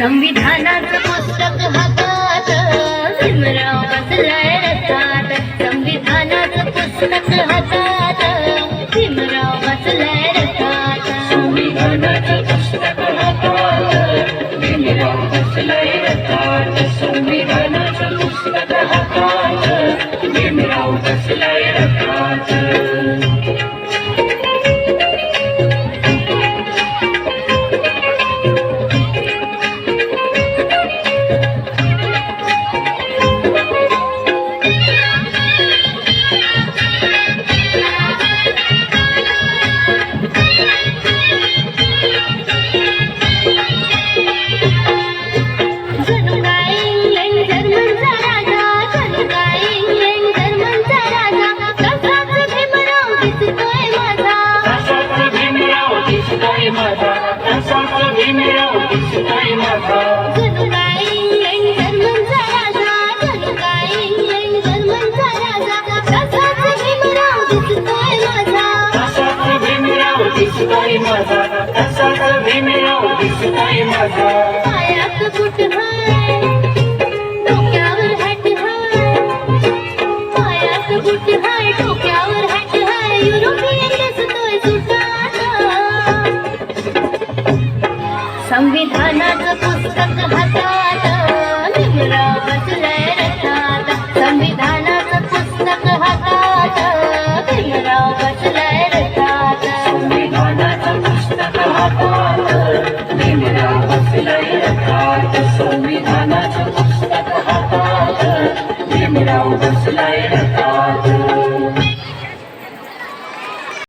संविधानाचं पुस्तक हातात भीमराव बसलाय रथात. संविधानाचं पुस्तक हातात भीमराव बसलाय रथात. संविधानाचं पुस्तक हातात भीमराव बसलाय रथात. संविधानाचं पुस्तक हातात भीमराव बसलाय रथात. भीमराव दिसतोय माझा. जणू काय इंग्लंड जर्मनचा राजा. जणू काय इंग्लंड जर्मनचा राजा. तसाच भीमराव दिसतोय माझा. तसाच भीमराव दिसतोय माझा. तसाच भीमराव दिसतोय माझा. पायात बूट हाय डोक्यावर हॅट हाय. पायात बूट हाय डोक्यावर हॅट हाय. युरोपियन दिसतोय सुटात. संविधानाचं पुस्तक हातात भीमराव बसलाय रथात. संविधानाचं पुस्तक हातात भीमराव बसलाय रथात. संविधानाचं पुस्तक हातात भीमराव बसलाय रथात. संविधानाचं पुस्तक हातात भीमराव बसलाय रथात.